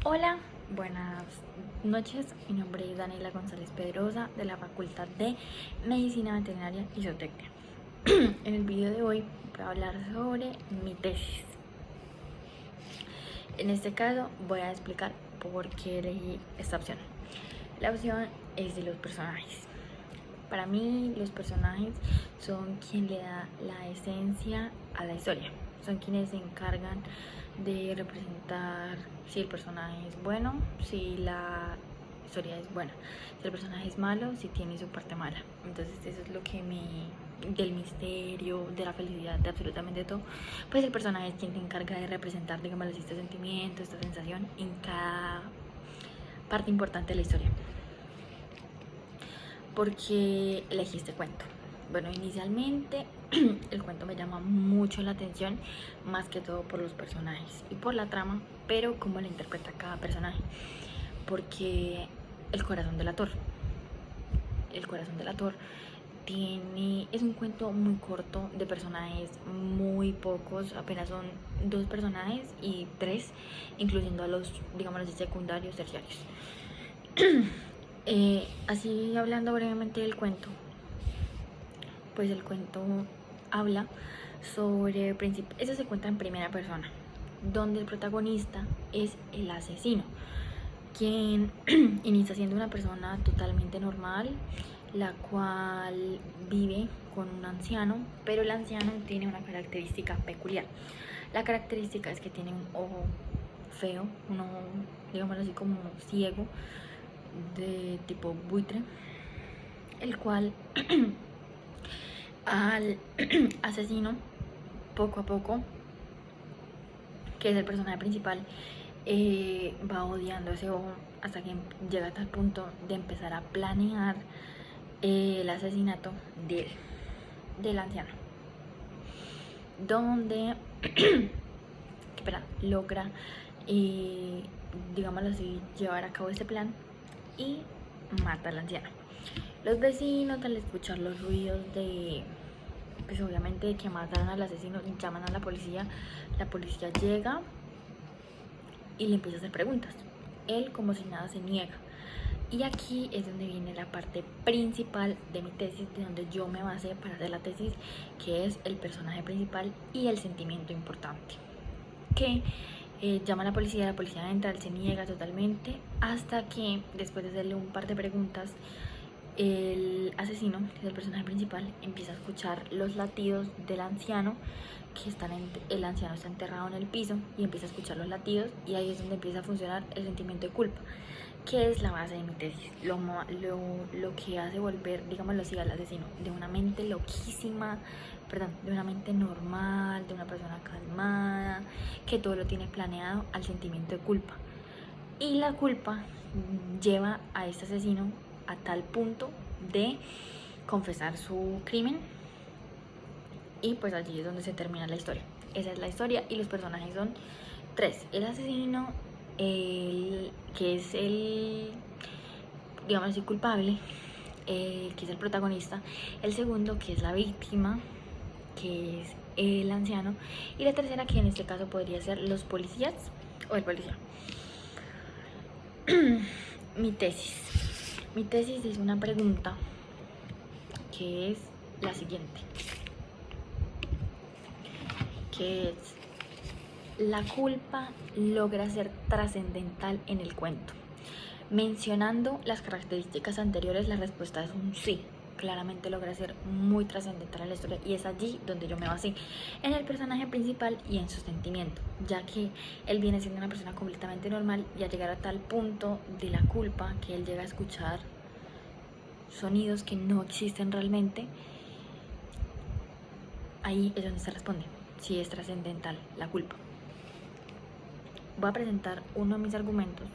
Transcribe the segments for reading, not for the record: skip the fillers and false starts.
Hola, buenas noches. Mi nombre es Daniela González Pedrosa de la Facultad de Medicina Veterinaria y Zootecnia. En el video de hoy voy a hablar sobre mi tesis. En este caso voy a explicar por qué elegí esta opción. La opción es de los personajes. Para mí los personajes son quien le da la esencia a la historia. Son quienes se encargan de representar si el personaje es bueno, si la historia es buena, si el personaje es malo, si tiene su parte mala. Entonces eso es lo que del misterio, de la felicidad, de absolutamente todo, pues el personaje es quien se encarga de representar, digamos, este sentimiento, esta sensación en cada parte importante de la historia. ¿Por qué elegí este cuento? Bueno, inicialmente el cuento me llama mucho la atención, más que todo por los personajes y por la trama, pero cómo la interpreta cada personaje. Porque el corazón del ator es un cuento muy corto, de personajes muy pocos, apenas son 2 personajes y 3, incluyendo a los, digamos así, secundarios, terciarios. Así hablando brevemente del cuento, pues el cuento habla sobre eso se cuenta en primera persona, donde el protagonista es el asesino, quien inicia siendo una persona totalmente normal, la cual vive con un anciano, pero el anciano tiene una característica peculiar. La característica es que tiene un ojo feo, un ojo, digámoslo así, como ciego, de tipo buitre, el cual al asesino, poco a poco, que es el personaje principal, va odiando ese ojo hasta que llega a tal punto de empezar a planear el asesinato del anciano, donde logra, digámoslo así, llevar a cabo ese plan y mata al anciano. Los vecinos, al escuchar los ruidos pues obviamente de que mataron al asesino, llaman a la policía llega y le empieza a hacer preguntas. Él, como si nada, se niega. Y aquí es donde viene la parte principal de mi tesis, de donde yo me basé para hacer la tesis, que es el personaje principal y el sentimiento importante. Que llama a la policía entra, él se niega totalmente, hasta que después de hacerle un par de preguntas, el asesino, que es el personaje principal, empieza a escuchar los latidos del anciano, el anciano está enterrado en el piso, y empieza a escuchar los latidos, y ahí es donde empieza a funcionar el sentimiento de culpa, que es la base de mi tesis, lo que hace volver, digámoslo así, al asesino de una mente loquísima, de una mente normal, de una persona calmada, que todo lo tiene planeado, al sentimiento de culpa. Y la culpa lleva a este asesino a tal punto de confesar su crimen, y pues allí es donde se termina la historia. Esa es la historia, y los personajes son 3: el asesino, que es el, digamos así, culpable, que es el protagonista; el segundo, que es la víctima, que es el anciano; y la tercera, que en este caso podría ser los policías o el policía. Mi tesis es una pregunta que es la siguiente, que es: ¿la culpa logra ser trascendental en el cuento? Mencionando las características anteriores, la respuesta es un sí. Claramente logra ser muy trascendental en la historia, y es allí donde yo me basé, en el personaje principal y en su sentimiento, ya que él viene siendo una persona completamente normal, y al llegar a tal punto de la culpa que él llega a escuchar sonidos que no existen realmente, ahí es donde se responde si es trascendental la culpa. Voy a presentar uno de mis argumentos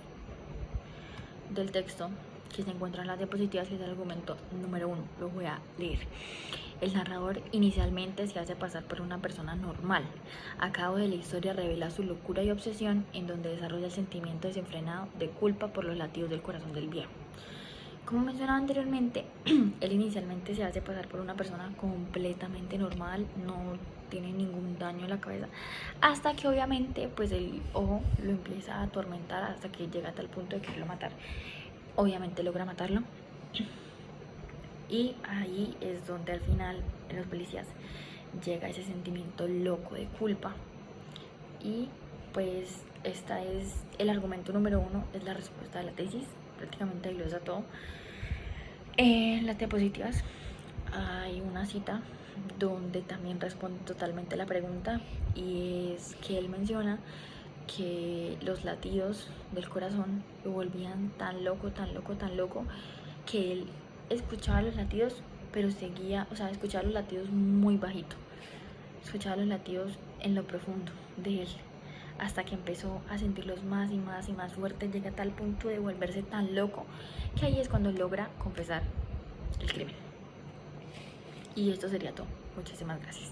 del texto que se encuentra en las diapositivas, que es el argumento número 1. Lo voy a leer. El narrador inicialmente se hace pasar por una persona normal. A cabo de la historia revela su locura y obsesión, en donde desarrolla el sentimiento desenfrenado de culpa por los latidos del corazón del viejo. Como mencionaba anteriormente, él inicialmente se hace pasar por una persona completamente normal, no tiene ningún daño en la cabeza, hasta que obviamente pues el ojo lo empieza a atormentar hasta que llega a tal punto de quererlo matar. Obviamente logra matarlo y ahí es donde al final en los policías llega ese sentimiento loco de culpa y pues esta es el argumento número 1, es la respuesta de la tesis, prácticamente ahí lo da todo. En las diapositivas hay una cita donde también responde totalmente la pregunta y es que él menciona que los latidos del corazón lo volvían tan loco, tan loco, tan loco que él escuchaba los latidos pero seguía, o sea, escuchaba los latidos muy bajito, escuchaba los latidos en lo profundo de él hasta que empezó a sentirlos más y más y más fuertes, llega a tal punto de volverse tan loco que ahí es cuando logra confesar el crimen. Y esto sería todo. Muchísimas gracias.